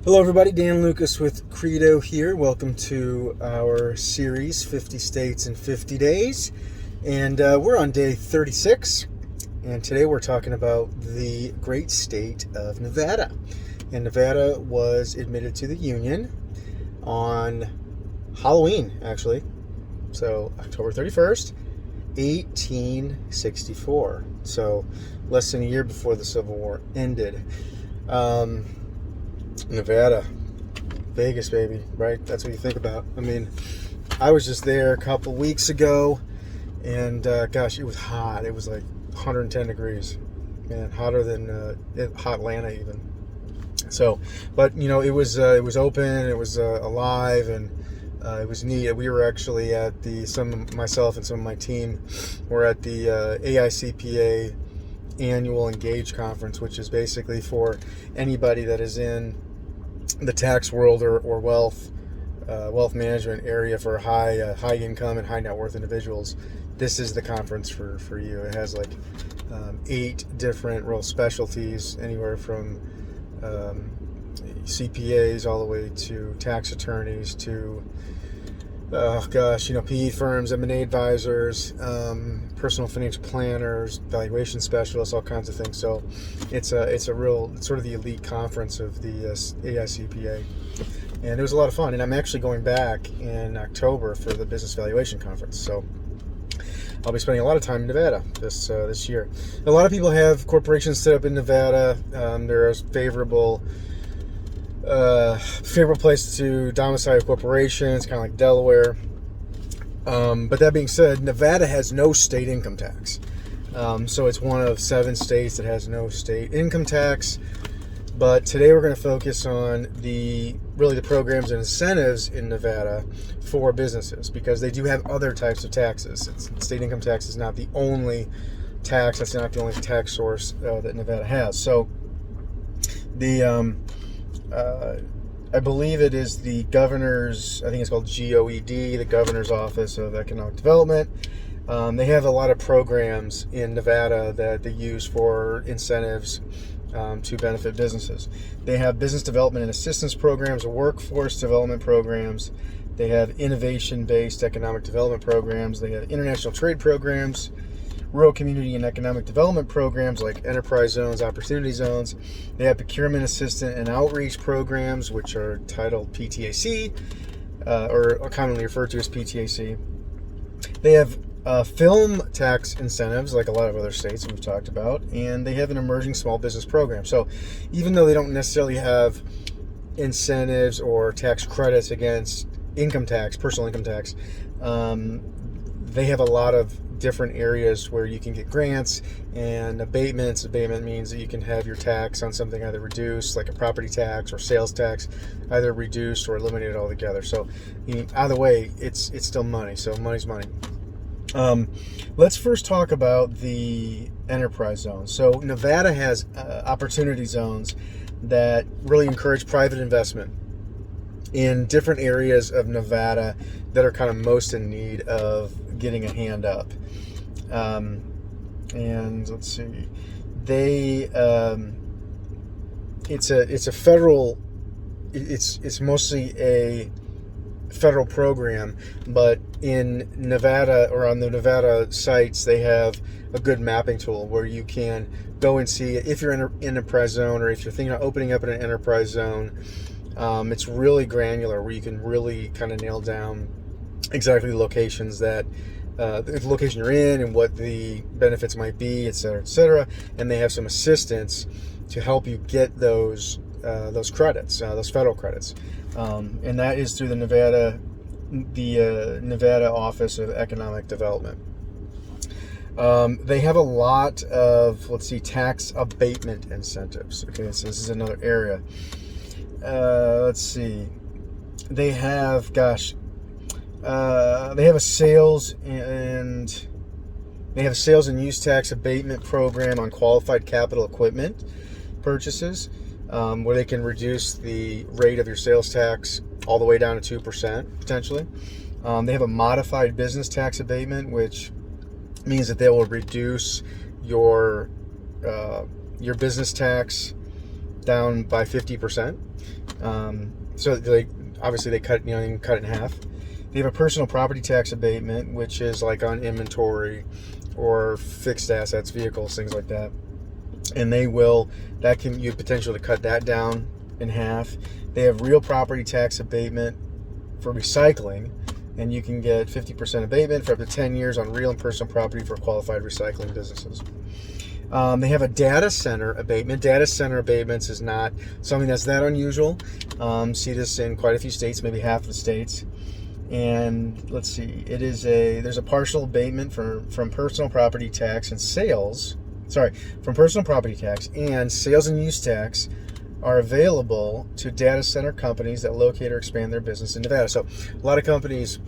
Hello, everybody. Dan Lucas with Credo here. Welcome to our series, 50 States in 50 Days. And we're on day 36. And today we're talking about the great state of Nevada. And Nevada was admitted to the Union on Halloween, actually. So October 31st, 1864. So less than a year before the Civil War ended. Nevada, Vegas, baby, right? That's what you think about. I mean, I was just there a couple weeks ago, and gosh, it was hot. It was like 110 degrees, man, hotter than hot Atlanta even. So, but you know, it was open, it was alive, and it was neat. We were actually at myself and some of my team were at the AICPA annual Engage conference, which is basically for anybody that is in the tax world or wealth management area for high income and high net worth individuals. This is the conference for you. It has like 8 different real specialties, anywhere from CPAs all the way to tax attorneys to PE firms, M&A advisors, personal financial planners, valuation specialists, all kinds of things. So it's sort of the elite conference of the AICPA, and it was a lot of fun. And I'm actually going back in October for the business valuation conference. So I'll be spending a lot of time in Nevada this year. A lot of people have corporations set up in Nevada. There's favorable place to domicile a corporation. It's kind of like Delaware. But that being said, Nevada has no state income tax. So it's one of 7 states that has no state income tax. But today we're going to focus on the programs and incentives in Nevada for businesses, because they do have other types of taxes. State income tax is not the only tax. That's not the only tax source that Nevada has. So I believe it is the governor's, I think it's called GOED, the Governor's Office of Economic Development. They have a lot of programs in Nevada that they use for incentives to benefit businesses. They have business development and assistance programs, workforce development programs. They have innovation-based economic development programs. They have international trade programs, rural community and economic development programs like enterprise zones, opportunity zones. They have procurement assistant and outreach programs, which are titled PTAC, or commonly referred to as PTAC. They have film tax incentives, like a lot of other states that we've talked about, and they have an emerging small business program. So even though they don't necessarily have incentives or tax credits against income tax, personal income tax, they have a lot of different areas where you can get grants and abatements. Abatement means that you can have your tax on something either reduced, like a property tax or sales tax, either reduced or eliminated altogether. So either way, it's still money. So money's money. Let's first talk about the enterprise zone. So Nevada has opportunity zones that really encourage private investment in different areas of Nevada that are kind of most in need of getting a hand up. And let's see, it's mostly a federal program, but in Nevada, or on the Nevada sites, they have a good mapping tool where you can go and see if you're in an enterprise zone, or if you're thinking of opening up in an enterprise zone. It's really granular, where you can really kind of nail down exactly the locations the location you're in and what the benefits might be, et cetera, and they have some assistance to help you get those credits, those federal credits, and that is through the Nevada Office of Economic Development. They have a lot of, tax abatement incentives. Okay, so this is another area. Let's see. They have, they have a sales and use tax abatement program on qualified capital equipment purchases, where they can reduce the rate of your sales tax all the way down to 2% potentially. They have a modified business tax abatement, which means that they will reduce your business tax down by 50%. So they obviously they cut they can cut it in half. They have a personal property tax abatement, which is like on inventory or fixed assets, vehicles, things like that. And you potentially cut that down in half. They have real property tax abatement for recycling, and you can get 50% abatement for up to 10 years on real and personal property for qualified recycling businesses. They have a data center abatement. Data center abatements is not something that's that unusual. See this in quite a few states, maybe half of the states. And let's see, there's a partial abatement from personal property tax and sales. From personal property tax and sales and use tax are available to data center companies that locate or expand their business in Nevada. So a lot of companies,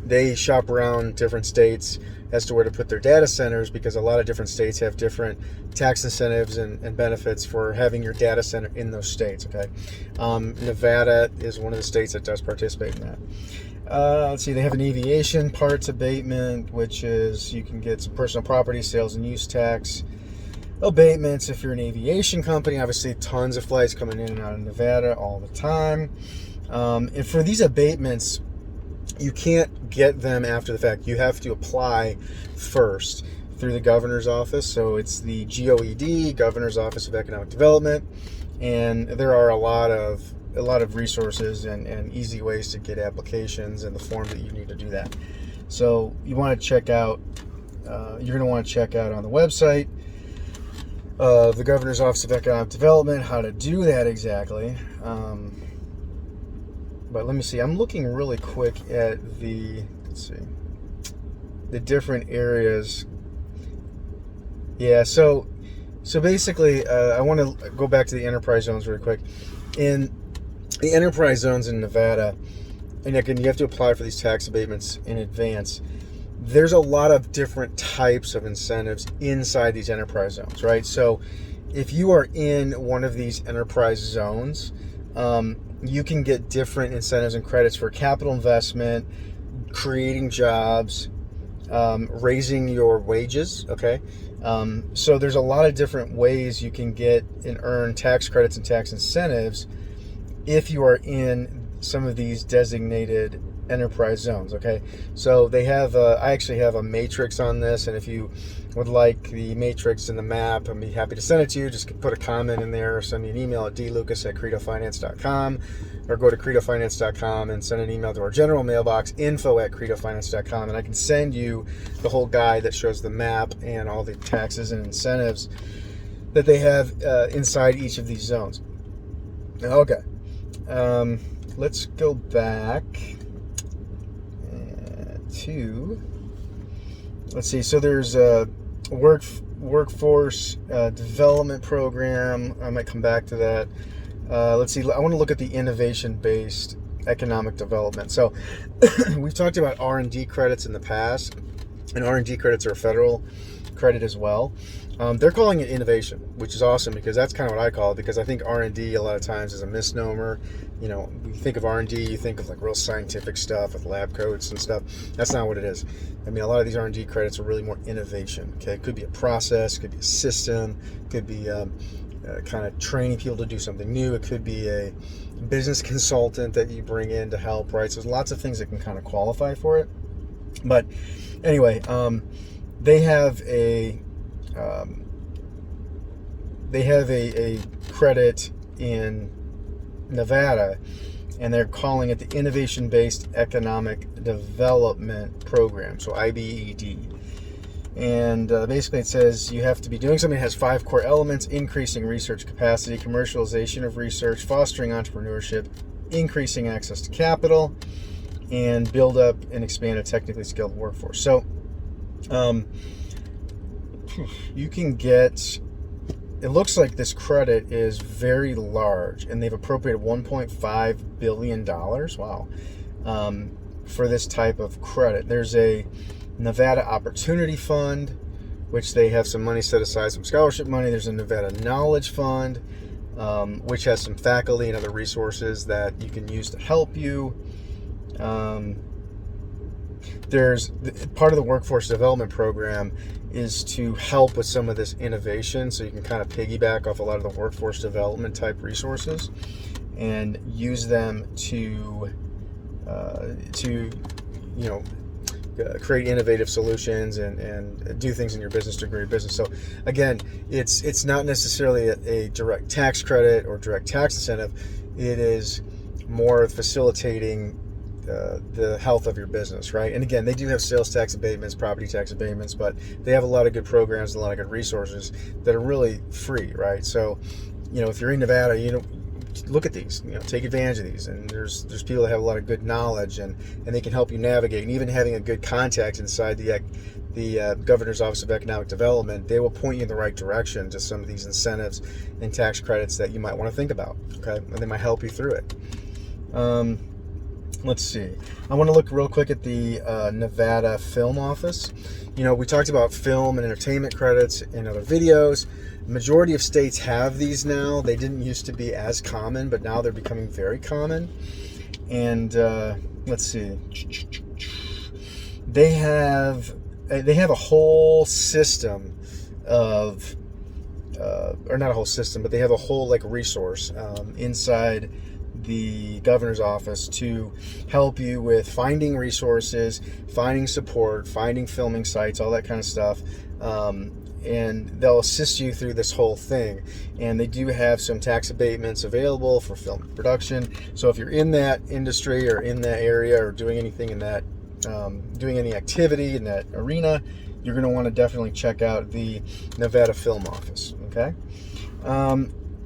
they shop around different states as to where to put their data centers, because a lot of different states have different tax incentives and benefits for having your data center in those states. Okay, Nevada is one of the states that does participate in that. Let's see, they have an aviation parts abatement, which is you can get some personal property sales and use tax abatements if you're an aviation company. Obviously, tons of flights coming in and out of Nevada all the time. And for these abatements, you can't get them after the fact. You have to apply first through the governor's office. So it's the GOED, Governor's Office of Economic Development, and there are a lot of resources and easy ways to get applications and the form that you need to do that. So you want to check out. You're going to want to check out on the website of the Governor's Office of Economic Development how to do that exactly. But let me see. I'm looking really quick at the different areas. Yeah. So basically, I want to go back to the enterprise zones really quick. In the enterprise zones in Nevada, and again, you have to apply for these tax abatements in advance. There's a lot of different types of incentives inside these enterprise zones, right? So if you are in one of these enterprise zones, you can get different incentives and credits for capital investment, creating jobs, raising your wages, okay? So there's a lot of different ways you can get and earn tax credits and tax incentives if you are in some of these designated enterprise zones, okay? So they have, I actually have a matrix on this, and if you would like the matrix and the map, I'd be happy to send it to you. Just put a comment in there or send me an email at dlucas@credofinance.com, or go to credofinance.com and send an email to our general mailbox, info@credofinance.com, and I can send you the whole guide that shows the map and all the taxes and incentives that they have inside each of these zones. Okay. Let's go back to, let's see, so there's a workforce development program. I might come back to that. Let's see, I want to look at the innovation-based economic development. So we've talked about R&D credits in the past, and R&D credits are a federal credit as well. They're calling it innovation, which is awesome, because that's kind of what I call it, because I think R&D a lot of times is a misnomer. You know, when you think of R&D, you think of like real scientific stuff with lab coats and stuff. That's not what it is. I mean, a lot of these R&D credits are really more innovation. Okay, it could be a process, could be a system, could be kind of training people to do something new. It could be a business consultant that you bring in to help, right? So there's lots of things that can kind of qualify for it. But anyway, they have a credit in Nevada, and they're calling it the Innovation-Based Economic Development Program, so IBED. And basically it says you have to be doing something that has 5 core elements: increasing research capacity, commercialization of research, fostering entrepreneurship, increasing access to capital, and build up and expand a technically skilled workforce. So you can get, it looks like this credit is very large, and they've appropriated $1.5 billion, wow, for this type of credit. There's a Nevada Opportunity Fund, which they have some money set aside, some scholarship money. There's a Nevada Knowledge Fund, which has some faculty and other resources that you can use to help you. there's part of the workforce development program is to help with some of this innovation, so you can kind of piggyback off a lot of the workforce development type resources and use them to create innovative solutions and do things in your business to grow your business. So again, it's not necessarily a direct tax credit or direct tax incentive. It is more facilitating the health of your business, right? And again, they do have sales tax abatements, property tax abatements, but they have a lot of good programs and a lot of good resources that are really free, right? So, if you're in Nevada, look at these, take advantage of these. And there's people that have a lot of good knowledge and they can help you navigate. And even having a good contact inside the Governor's Office of Economic Development, they will point you in the right direction to some of these incentives and tax credits that you might want to think about, okay? And they might help you through it. Let's see. I want to look real quick at the Nevada Film Office. We talked about film and entertainment credits in other videos. The majority of states have these now. They didn't used to be as common, but now they're becoming very common. And let's see. They have a whole system of, or not a whole system, but they have a whole resource inside the governor's office to help you with finding resources, finding support, finding filming sites, all that kind of stuff. And they'll assist you through this whole thing. And they do have some tax abatements available for film production. So if you're in that industry or in that area or doing anything in that, doing any activity in that arena, you're going to want to definitely check out the Nevada Film Office. Okay.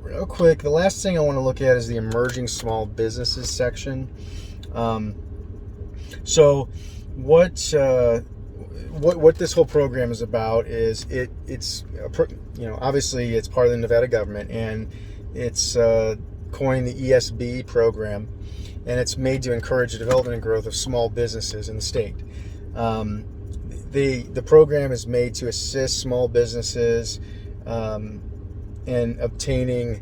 Real quick, the last thing I want to look at is the emerging small businesses section. So what this whole program is about is it's obviously it's part of the Nevada government, and it's coined the ESB program, and it's made to encourage the development and growth of small businesses in the state. The program is made to assist small businesses in obtaining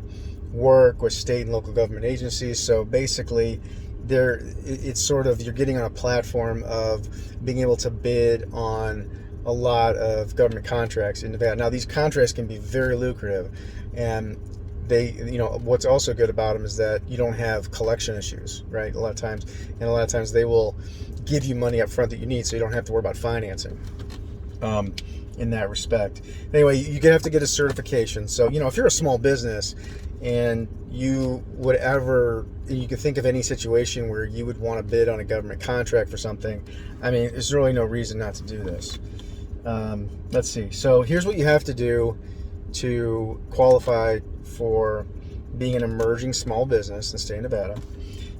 work with state and local government agencies. So basically, it's sort of, you're getting on a platform of being able to bid on a lot of government contracts in Nevada. Now, these contracts can be very lucrative, and what's also good about them is that you don't have collection issues, right? A lot of times they will give you money up front that you need, so you don't have to worry about financing. In that respect. Anyway, you have to get a certification. So, if you're a small business and you could think of any situation where you would want to bid on a government contract for something, there's really no reason not to do this. Let's see. So here's what you have to do to qualify for being an emerging small business in the state of Nevada.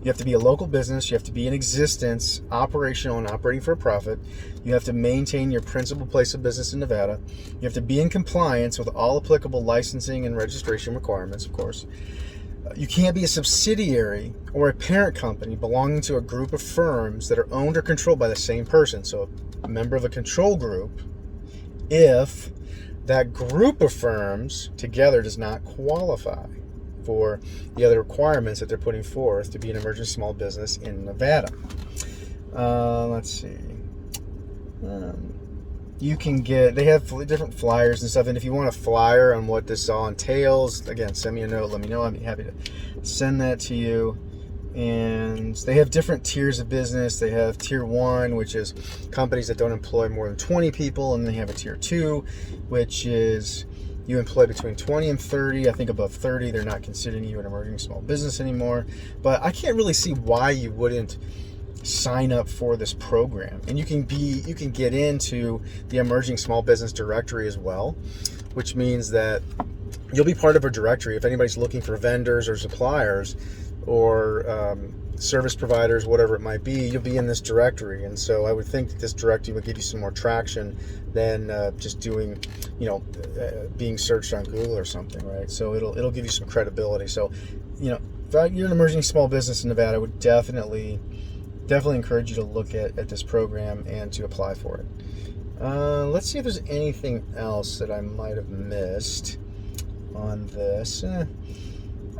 You have to be a local business. You have to be in existence, operational, and operating for a profit. You have to maintain your principal place of business in Nevada. You have to be in compliance with all applicable licensing and registration requirements, of course. You can't be a subsidiary or a parent company belonging to a group of firms that are owned or controlled by the same person. So a member of a control group, if that group of firms together does not qualify for the other requirements that they're putting forth to be an emerging small business in Nevada. Let's see. They have different flyers and stuff, and if you want a flyer on what this all entails, again, send me a note, let me know. I'd be happy to send that to you. And they have different tiers of business. They have tier 1, which is companies that don't employ more than 20 people, and they have a tier 2, which is you employ between 20 and 30. I think above 30, they're not considering you an emerging small business anymore. But I can't really see why you wouldn't sign up for this program. And you can get into the emerging small business directory as well, which means that you'll be part of a directory. If anybody's looking for vendors or suppliers or service providers, whatever it might be, you'll be in this directory. And so I would think that this directory would give you some more traction than just doing, being searched on Google or something, right? So it'll give you some credibility. So, if you're an emerging small business in Nevada, I would definitely encourage you to look at this program and to apply for it. Let's see if there's anything else that I might have missed on this. I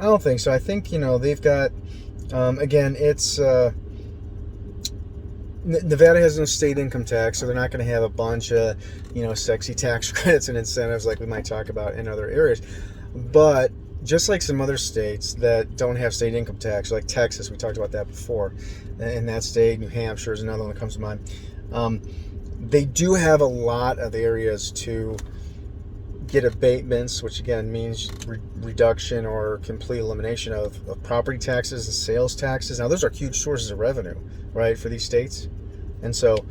don't think so. I think, they've got, again, it's, Nevada has no state income tax, so they're not going to have a bunch of, sexy tax credits and incentives like we might talk about in other areas. But just like some other states that don't have state income tax, like Texas, we talked about that before. In that state, New Hampshire is another one that comes to mind. They do have a lot of areas to get abatements, which again means reduction or complete elimination of property taxes and sales taxes. Now, those are huge sources of revenue, right, for these states. And so,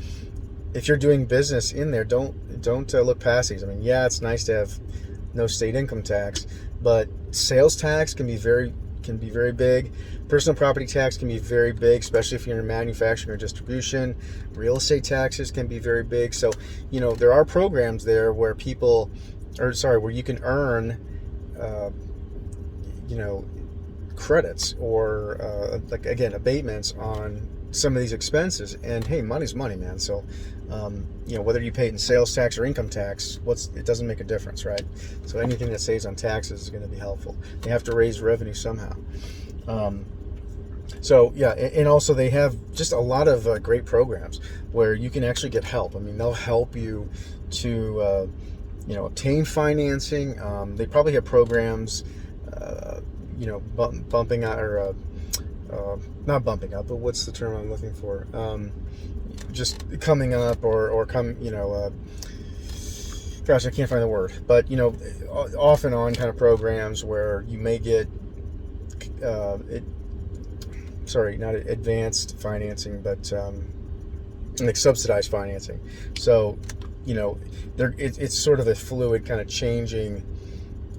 if you're doing business in there, don't look past these. I mean, yeah, it's nice to have no state income tax, but sales tax can be very big. Personal property tax can be very big, especially if you're in manufacturing or distribution. Real estate taxes can be very big. So, there are programs there where where you can earn, credits or like again abatements on some of these expenses. And hey, money's money, man. So, whether you pay it in sales tax or income tax, it doesn't make a difference, right? So anything that saves on taxes is going to be helpful. They have to raise revenue somehow. So yeah, and also they have just a lot of great programs where you can actually get help. I mean, they'll help you to obtain financing. They probably have programs, bumping out or not bumping up, but what's the term I'm looking for? Just coming up or gosh, I can't find the word. But off and on kind of programs where you may get not advanced financing, but like subsidized financing. So it's sort of a fluid kind of changing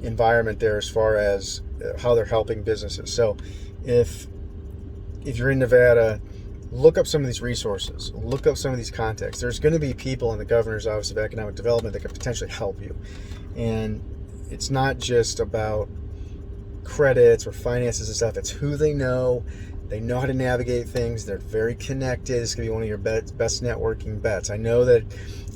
environment there as far as how they're helping businesses. So if you're in Nevada, look up some of these resources, look up some of these contacts. There's going to be people in the Governor's Office of Economic Development that could potentially help you. And it's not just about credits or finances and stuff. It's who they know. They know how to navigate things. They're very connected. It's going to be one of your best networking bets. I know that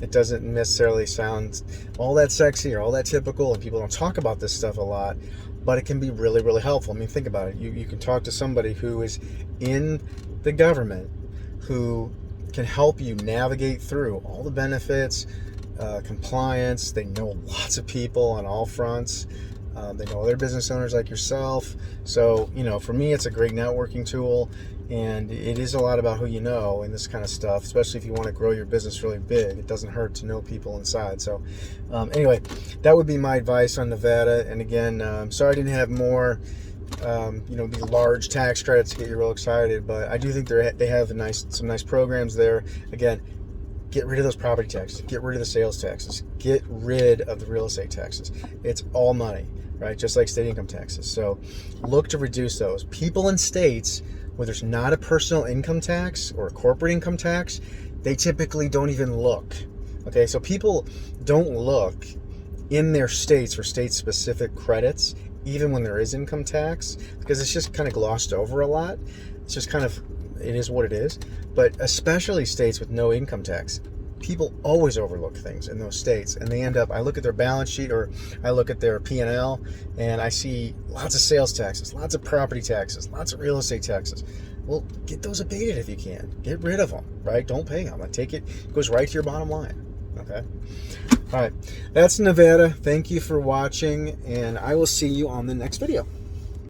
it doesn't necessarily sound all that sexy or all that typical, and people don't talk about this stuff a lot, but it can be really, really helpful. I mean, think about it. You can talk to somebody who is in the government who can help you navigate through all the benefits, compliance. They know lots of people on all fronts. They know other business owners like yourself. So, for me, it's a great networking tool, and it is a lot about who you know and this kind of stuff, especially if you want to grow your business really big. It doesn't hurt to know people inside. So, anyway, that would be my advice on Nevada. And again, sorry I didn't have more, these large tax credits to get you real excited, but I do think they have some nice programs there. Again, get rid of those property taxes, get rid of the sales taxes, get rid of the real estate taxes. It's all money, right? Just like state income taxes. So look to reduce those. People in states where there's not a personal income tax or a corporate income tax, they typically don't even look. Okay, so people don't look in their states for state-specific credits, even when there is income tax, because it's just kind of glossed over a lot. It's just kind of, it is what it is. But especially states with no income tax, people always overlook things in those states, and they end up, I look at their balance sheet or I look at their P&L and I see lots of sales taxes, lots of property taxes, lots of real estate taxes. Well, get those abated if you can. Get rid of them, right? Don't pay them. It goes right to your bottom line. Okay? All right. That's Nevada. Thank you for watching, and I will see you on the next video.